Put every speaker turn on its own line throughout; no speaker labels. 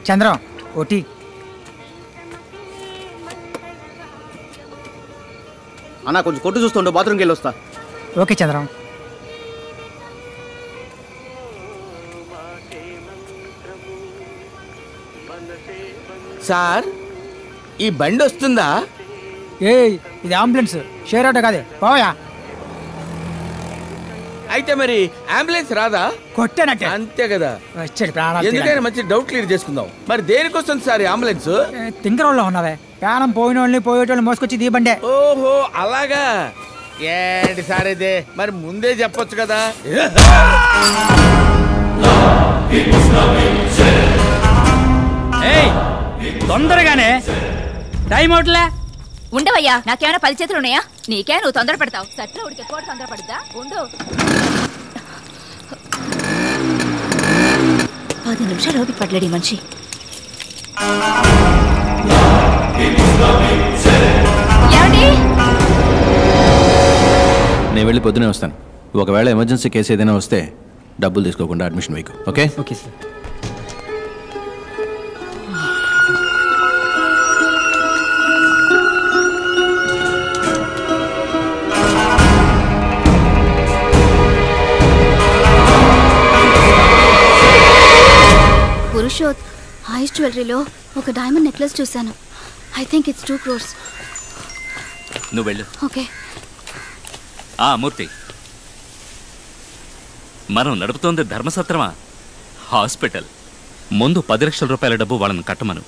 Chandram OT.
అన్న కొంచెం కొట్టు చూస్తుండే, బాత్రూమ్కి వెళ్ళి వస్తా.
ఓకే చంద్రం.
సార్ ఈ బండి వస్తుందా?
ఏ ఇది అంబులెన్స్, షేర్ ఆటో కాదే, పోయా.
అయితే మరి అంబులెన్స్ రాదా?
కొట్టానంటే
అంతే కదా.
వచ్చాడు ప్రాణాలు.
ఎందుకైనా మంచి డౌట్ క్లియర్ చేసుకుందాం. మరి దేనికి వస్తుంది సార్ అంబులెన్స్?
తింకరోళ్ళలో ఉన్నావే, ప్రాణం పోయిన వాళ్ళని పోయేటోళ్ళు మోసుకొచ్చి దీ బండే.
ఓహో అలాగా. ఏంటి సార్ ఇదే, మరి ముందే చెప్పొచ్చు కదా.
తొందరగానే టైం అవుట్లే.
ఉండవయ్యా, నాకేమైనా 10 చేతులు ఉన్నాయా? నీకే, నువ్వు తొందర పడతావు. సట్లో ఉడికే కోడి తొందర పడుద్దా? ఉండు. 10 నిమిషాలు ఓపిక పడలేడు ఈ మనిషి.
నేను వెళ్ళి పొద్దునే వస్తాను. ఒకవేళ ఎమర్జెన్సీ కేసు ఏదైనా వస్తే డబ్బులు తీసుకోకుండా అడ్మిషన్ వేయకు. ఓకే?
Okay sir.
పురుషోత్, ఐస్ జ్యువెలరీలో ఒక డైమండ్ నెక్లెస్ చూశాను. I think it's 2 crores.
నువ్వు వెళ్ళు.
ఓకే.
మూర్తి, మనం నడుపుతోంది ధర్మసత్రమా, హాస్పిటల్. ముందు 10 లక్షల రూపాయల డబ్బు వాళ్ళని కట్టమను.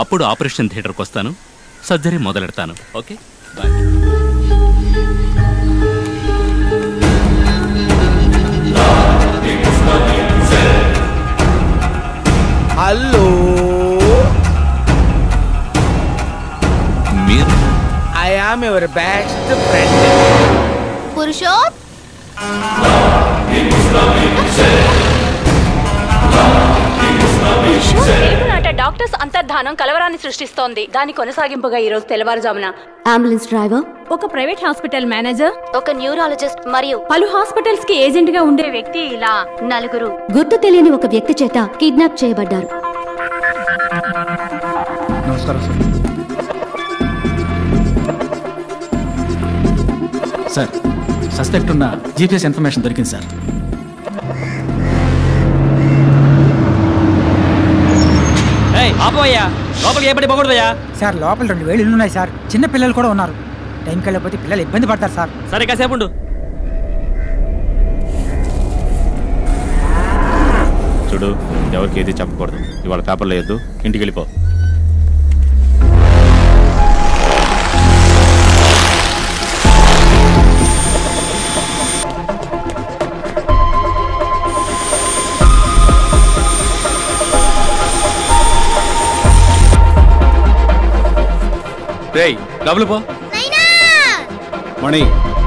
అప్పుడు ఆపరేషన్ థియేటర్కి వస్తాను, సర్జరీ మొదలెడతాను. Okay bye.
హలో,
మీరు?
I am your best friend.
Purushoth,
doctors అంతర్ధానం కలవరాన్ని సృష్టిస్తోంది. దాని కొనసాగింపుగా ఈ రోజు తెల్లవారుజామున
అంబులెన్స్ డ్రైవర్,
ఒక ప్రైవేట్ హాస్పిటల్ మేనేజర్,
ఒక న్యూరాలజిస్ట్ మరియు
పలు హాస్పిటల్స్ కి ఏజెంట్ గా ఉండే వ్యక్తి ఇలా
4 గుర్తు తెలియని ఒక వ్యక్తి చేత కిడ్నాప్ చేయబడ్డారు.
నమస్కారం సార్. సస్పెక్ట్ ఉన్న జీపీఎస్ ఇన్ఫర్మేషన్ దొరికింది సార్. లోపలికి ఏ పడి పోకూడదయ్యా సార్. లోపల 2000 ఇల్లు ఉన్నాయి సార్. చిన్న పిల్లలు కూడా ఉన్నారు. టైంకి వెళ్ళకపోతే పిల్లలు ఇబ్బంది పడతారు సార్.
సరే కాసేపు ఉండు. చూడు, ఎవరికి ఏది చెప్పకూడదు. ఇవాళ పేపర్లో వేయద్దు, ఇంటికి వెళ్ళిపో.
లోపల పో.
Mani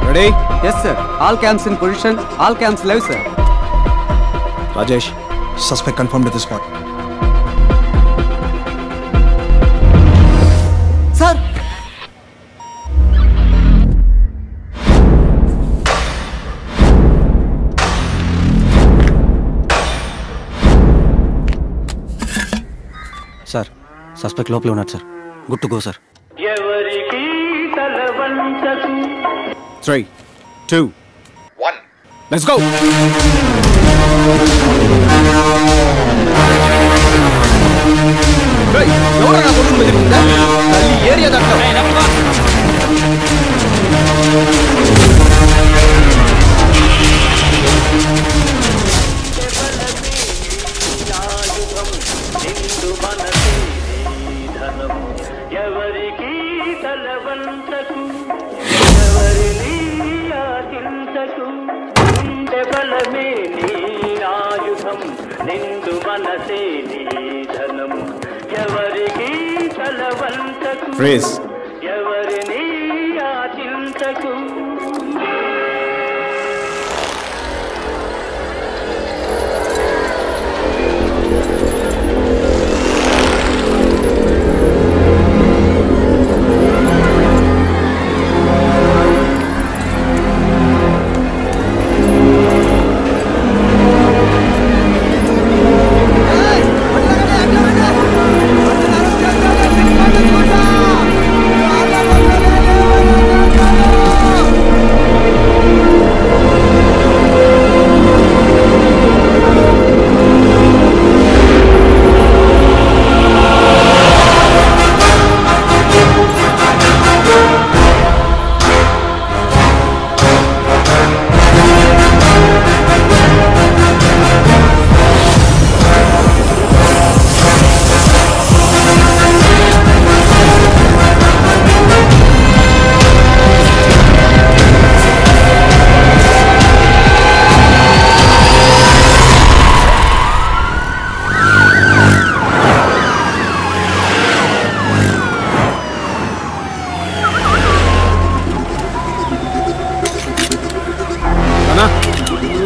ready? Yes sir. All camps in position. All camps live sir.
Rajesh, suspect confirmed at the spot.
Sir sir, suspect లోపల ఉన్నాడు sir. Good to go sir. 3, 2, 1 let's go. ఎవరు నా కొడుకు మీద ఉందా? ఈ ఏరియా దాకా
ఫ్రేజ్.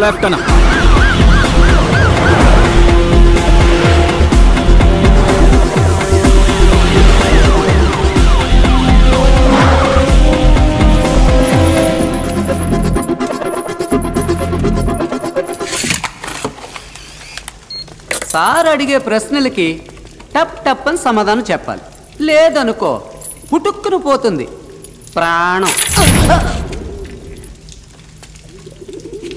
లెఫ్ట్ అన్న. సార్ అడిగే ప్రశ్నలకి టప్ టప్ అని సమాధానం చెప్పాలి. లేదనుకో పుట్టుక్కును పోతుంది ప్రాణం.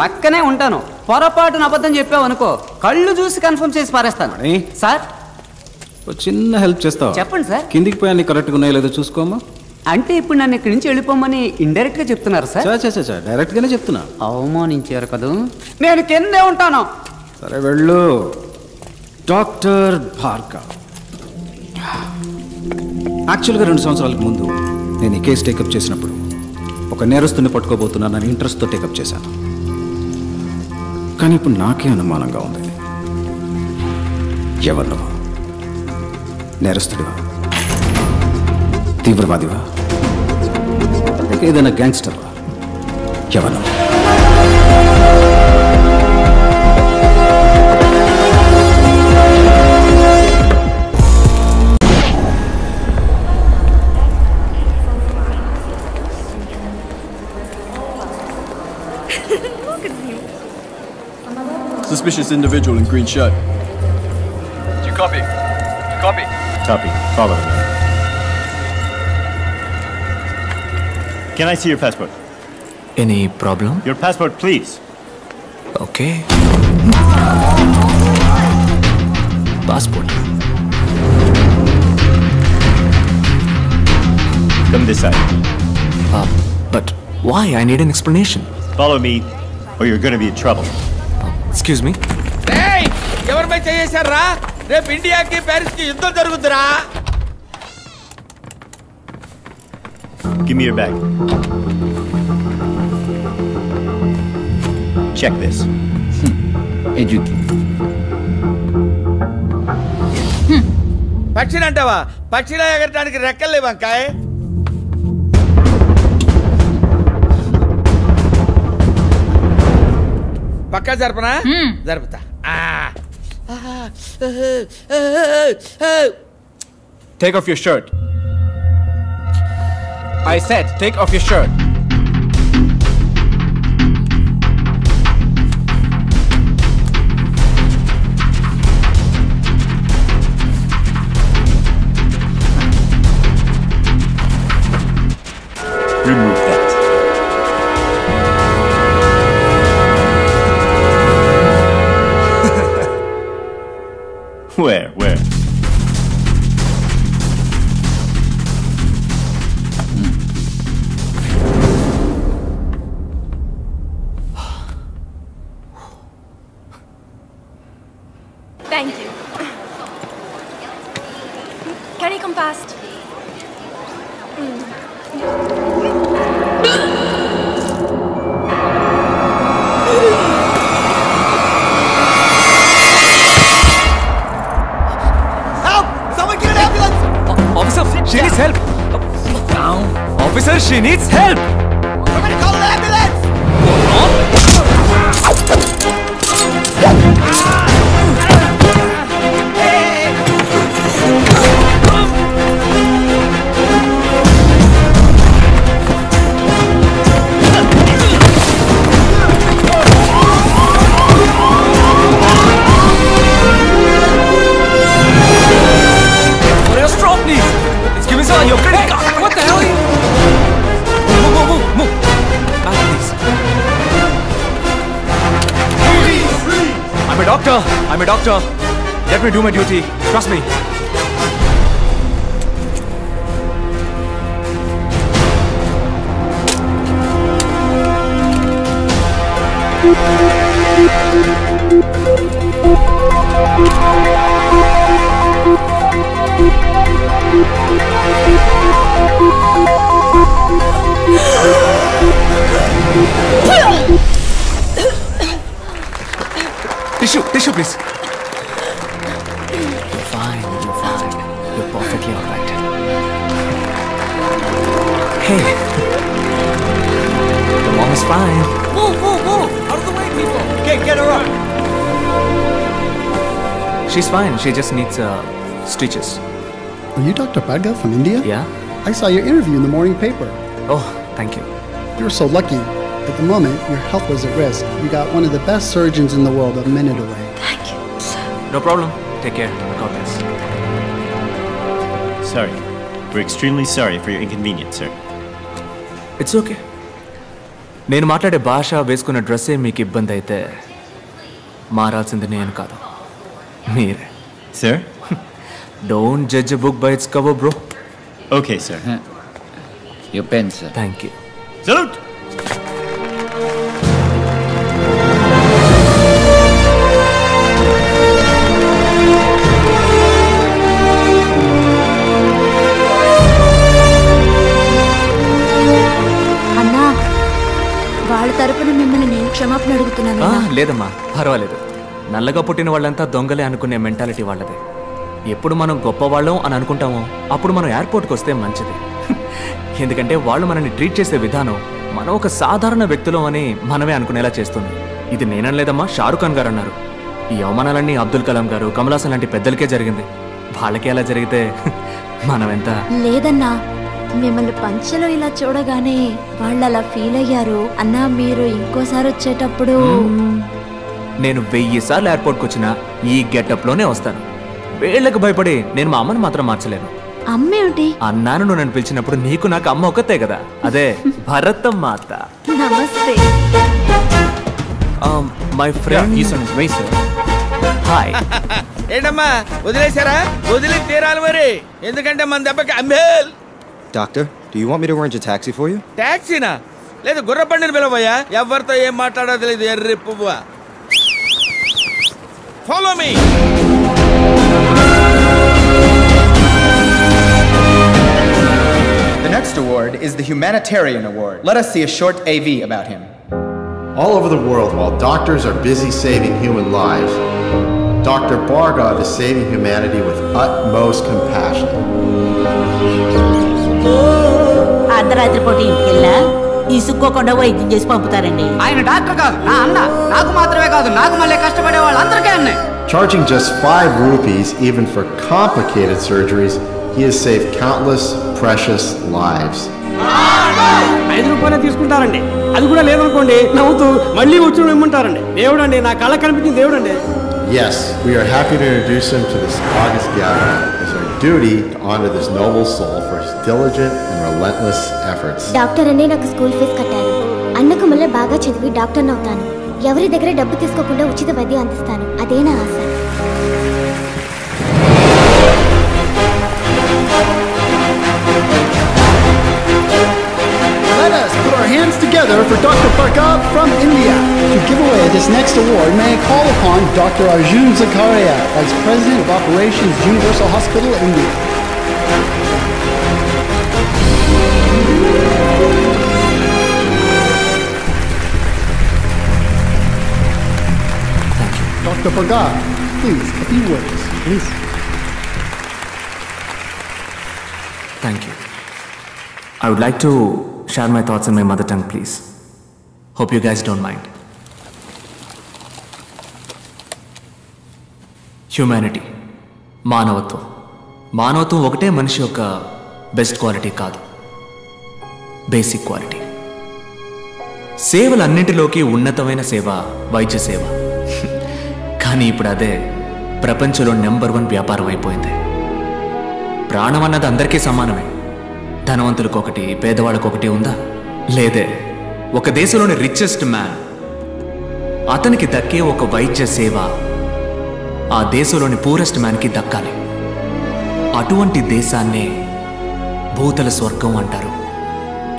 పక్కనే ఉంటాను, పొరపాటున అబద్ధం చెప్పావు అనుకో కళ్ళు చూసి కన్ఫర్మ్ చేసి పారేస్తాను. సార్
చిన్న హెల్ప్ చేస్తావా?
చెప్పండి సార్.
కిందికి పోయి అన్ని కరెక్ట్గా ఉన్నాయో లేదో చూసుకోమా.
అంటే ఇప్పుడు నన్ను ఇక్కడి నుంచి వెళ్ళిపోమని ఇండైరెక్ట్ గా చెప్తున్నారు సార్?
డైరెక్ట్ గానే చెప్తున్నా.
అవమానించారు కదా, నేను కిందే ఉంటాను.
సరే వెళ్ళు. డాక్టర్ భార్గవ్. యాక్చువల్గా 2 సంవత్సరాలకు ముందు నేను ఈ కేసు టేకప్ చేసినప్పుడు ఒక నేరస్తుని పట్టుకోబోతున్నానని ఇంట్రెస్ట్తో టేకప్ చేశాను. కానీ ఇప్పుడు నాకే అనుమానంగా ఉంది. ఎవరు నువ్వు? నేరస్తుడివా? తీవ్రవాదివా? లేక ఏదైనా గ్యాంగ్స్టర్వా? ఎవరు నువ్వు?
Suspicious individual in green shirt.
Do you copy? Copy.
Copy. Follow me. Can I see your passport?
Any problem?
Your passport, please.
Okay. Passport.
Come this side.
But why? I need an explanation.
Follow me, or you're going to be in trouble.
Excuse me?
ఏయ్, ఎవరిపై చేశారా? రేపు ఇండియాకి Paris కి యుద్ధం జరుగుతురా?
Give me your bag. Check this.
పక్షిని అంటావా? పక్షిలా ఎగరడానికి రెక్కలు లేవంకాయ్. పక్కా జరపనా? జరుపుతా.
Take off your shirt. I said, take off your shirt.
Remove that. Where?
Thank you. Can you come past?
Officer, she needs help. Officer, she needs help.
Somebody call an ambulance.
Stop, please. Give me your credit card. What the hell? Move. Back, please. I'm a doctor. Let me do my duty. Trust me. Tissue, please. You're fine. You're perfectly all right. Hey, the moment is fine.
Move, move, move! Out of the way, people! Get her up!
She's fine. She just needs stitches.
Are you Dr. Bhargav from India?
Yeah.
I saw your interview in the morning paper.
Oh, thank you.
You were so lucky. At the moment, your health was at risk. You got one of the best surgeons in the world a minute away.
Thank you, sir.
No problem. Take care. God bless.
Sorry. We're extremely sorry for your inconvenience, sir.
It's okay. నేను మాట్లాడే భాష వేసుకున్న డ్రెస్సే మీకు ఇబ్బంది అయితే మారాల్సింది నేను కాదు, మీరే.
Sir?
Don't judge a book by its cover, bro.
Okay, sir.
Your pen, sir.
Thank you.
Salute!
అన్నా, వాళ్ళ తరపున మిమ్మల్ని నేను క్షమాపణ అడుగుతున్నాను.
లేదమ్మా, పర్వాలేదు. నల్లగా పుట్టిన వాళ్ళంతా దొంగలే అనుకునే మెంటాలిటీ వాళ్ళదే. ఎప్పుడు మనం గొప్పవాళ్ళం అని అనుకుంటామో అప్పుడు మనం ఎయిర్పోర్ట్కి వస్తే మంచిది. ఎందుకంటే వాళ్ళు మనల్ని ట్రీట్ చేసే విధానం మనం ఒక సాధారణ వ్యక్తులం అని మనమే అనుకునేలా చేస్తుంది. ఇది నేనలేదమ్మా, షారుఖ్ ఖాన్ గారు అన్నారు. ఈ అవమానాలన్నీ అబ్దుల్ కలాం గారు, కమల్ హాసన్ లాంటి పెద్దలకే జరిగింది. వాళ్ళకే అలా జరిగితే మనం ఎంత.
లేదన్నా, మిమ్మల్ని పంచలో ఇలా చూడగానే వాళ్ళు అలా ఫీల్ అయ్యారు. అన్నా, మీరు ఇంకోసారి వచ్చేటప్పుడు
నేను 1000 సార్లు ఎయిర్పోర్ట్కి వచ్చినా ఈ గెటప్లోనే వస్తాను. వీళ్ళకి భయపడి నేను మా అమ్మని మాత్రం మార్చలేను.
అమ్మేమిటి?
అన్నాను, నువ్వు నన్ను పిలిచినప్పుడు నీకు నాకు అమ్మ ఒక్కతే కదా, అదే భరతం మాత.
నమస్తే.
My friend hi.
ఏంటమ్మా వదిలేశారా? వదిలి తీరాలి మరి, ఎందుకంటే మన దెబ్బకి అంబేల్.
Doctor, do you want me to arrange a taxi for you?
టాక్సీనా? లేదు, గుర్రబండిని పిలవయ్యా. ఎవరితో ఏం మాట్లాడో తెలియదు, ఎర్రి పువ్వా. Follow me.
The next award is the Humanitarian Award. Let us see a short AV about him.
All over the world, while doctors are busy saving human lives, Dr. Bhargav is saving humanity with utmost compassion.
అర్ధరాత్రి పూట ఇంటికి వెళ్ళా ఇసుక్కోకుండా వైద్యం చేసి పంపుతారండి.
ఆయన doctor కాదు, నా అన్న. నాకు మాత్రమే కాదు, నాకు మళ్ళీ కష్టపడే వాళ్ళందరికీ అన్నే.
Charging just 5 rupees even for complicated surgeries, he has saved countless precious lives.
5 రూపాయలే తీసుకుంటారండి. అది కూడా లేదనుకోండి, నవ్వుతూ మళ్ళీ వచ్చి ఇమ్మంటారండి. దేవుడండి, నా కళ్ళ కనిపించిన దేవుడండి.
Yes, we are happy to introduce him to this August gathering. It's our duty to honor this noble soul for his diligent and relentless efforts.
Doctor అండి, నాకు స్కూల్ ఫీజు కట్టాను. అన్నకు మళ్ళీ బాగా చదివి డాక్టర్ని అవుతాను. ఎవరి దగ్గర డబ్బు తీసుకోకుండా ఉచిత వైద్యం అందిస్తాను. అదే నా ఆశ.
Let us put our hands together for Dr. Bhargav from India. To give away this next award, may I call upon Dr. Arjun Zakaria, Vice President of Operations, Universal Hospital, India. Dr. Bhargav, please, a few words, please.
Thank you. I would like to share my thoughts in my mother tongue, please. Hope you guys don't mind. Humanity, మానవత్వం. మానవత్వం ఒకటే మనిషి యొక్క best quality కాదు, basic quality. సేవలన్నింటిలోకి ఉన్నతమైన సేవ వైద్య సేవ. కానీ ఇప్పుడు అదే ప్రపంచంలో నెంబర్ 1 వ్యాపారం అయిపోయింది. ప్రాణం అన్నది అందరికీ సమానమే. ధనవంతులకు ఒకటి, పేదవాళ్ళకు ఒకటి ఉందా? లేదే. ఒక దేశంలోని రిచెస్ట్ మ్యాన్, అతనికి దక్కే ఒక వైద్య సేవ ఆ దేశంలోని పూరెస్ట్ మ్యాన్కి దక్కాలి. అటువంటి దేశాన్నే భూతల స్వర్గం అంటారు.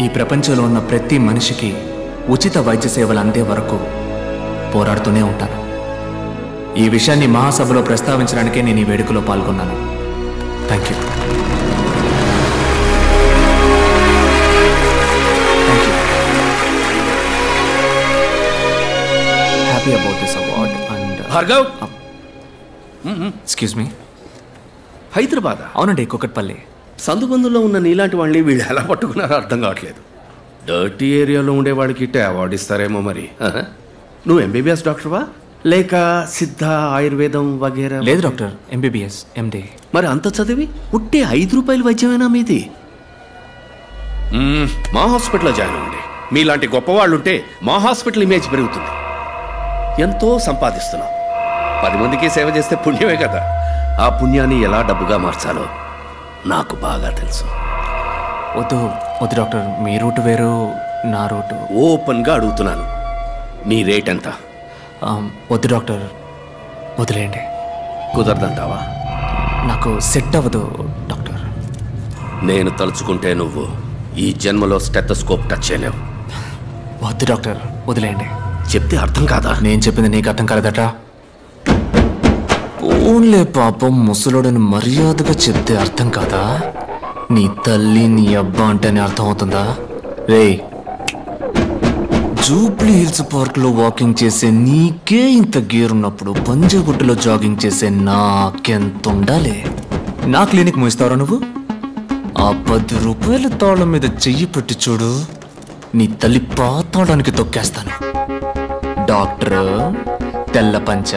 ఈ ప్రపంచంలో ఉన్న ప్రతి మనిషికి ఉచిత వైద్య సేవలు అందే వరకు పోరాడుతూనే ఉంటాను. ఈ విషయాన్ని మహాసభలో ప్రస్తావించడానికే నేను ఈ వేడుకలో పాల్గొన్నాను. Thank you. Happy about this award and
Bhargav,
excuse me,
Hyderabad?
అవునండి, కుకట్పల్లి.
సందుబందులో ఉన్న నీలాంటి వాళ్ళని వీళ్ళు ఎలా పట్టుకున్నారో అర్థం కావట్లేదు. డర్టీ ఏరియాలో ఉండేవాడికి ఇట్టే అవార్డు ఇస్తారేమో మరి. నువ్వు ఎంబీబీఎస్ డాక్టర్వా లేక సిద్ధ ఆయుర్వేదం వగేరా?
లేదు డాక్టర్, ఎంబీబీఎస్ ఎండి.
మరి అంత చదివి ఉట్టే 5 రూపాయల వైద్యమేనా మీది? మా హాస్పిటల్లో జాయిన్ అవ్వండి. మీలాంటి గొప్పవాళ్ళు ఉంటే మా హాస్పిటల్ ఇమేజ్ పెరుగుతుంది. ఎంతో సంపాదిస్తున్నాం. 10 మందికి సేవ చేస్తే పుణ్యమే కదా. ఆ పుణ్యాన్ని ఎలా డబ్బుగా మార్చాలో నాకు బాగా తెలుసు.
వద్దు వద్దు డాక్టర్, మీ రూట్ వేరు, నా రూటు.
ఓపెన్గా అడుగుతున్నాను, మీ రేట్ ఎంత?
వద్దు డాక్టర్, వదిలేయండి.
కుదరదంటావా?
నాకు సెట్ అవ్వదు డాక్టర్.
నేను తలుచుకుంటే నువ్వు ఈ జన్మలో స్టెథోస్కోప్ టచ్ చేయలేవు.
వద్దు డాక్టర్, వదిలేయండి.
చెప్తే అర్థం కాదా?
నేను చెప్పింది నీకు అర్థం కాలేదట. ఓన్లే పాపం, ముసలోడని మర్యాదగా చెప్తే అర్థం కాదా? నీ తల్లి నీ అబ్బా అంటేనే అర్థం అవుతుందా? రే, జూబ్లీ హిల్స్ పార్క్ లో వాకింగ్ చేసే నీకే ఇంత గేర్ ఉన్నప్పుడు పంజాగుట్టలో జాగింగ్ చేసే నాకెంత ఉండాలి? నా క్లినిక్ మోయిస్తావరా నువ్వు? ఆ 10 రూపాయల తాళం మీద చెయ్యి పెట్టి చూడు, నీ తల్లి పాతాడానికి తొక్కేస్తాను. డాక్టర్ తెల్ల పంచ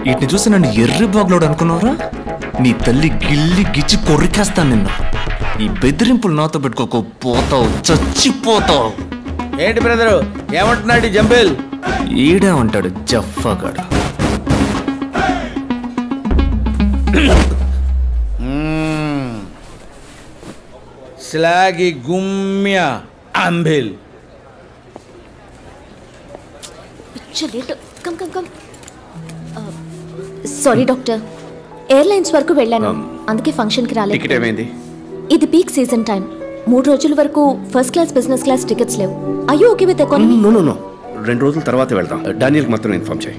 వీటిని చూసి నన్ను ఎర్రి బాగులోడు అనుకున్నావురా? నీ తల్లి గిల్లి గిచ్చి కొర్రికేస్తాను నిన్ను. ఈ బెదిరింపులు నాతో పెట్టుకోకు, పోతావు, చచ్చిపోతావు.
ఏంటి బ్రదరు ఏమంటున్నాడు జంబేల్?
ఈడే ఉంటాడు జఫ్ఫాగాడు.
స్లాగి గుమ్య అంబిల్.
సారీ డాక్టర్, ఎయిర్లైన్స్ వరకు వెళ్ళాను, అందుకే ఫంక్షన్కి రాలేదు.
టికెట్ ఏమైంది?
ఇది పీక్ సీజన్ టైం. 3 రోజుల వరకు first class business class tickets లేవు. అయ్యో ఓకే విత్ ఎకానమీ?
నో 2 రోజుల తర్వాత వెళ్దాం. డానియల్కి మాత్రం ఇన్ఫార్మ్ చేయి.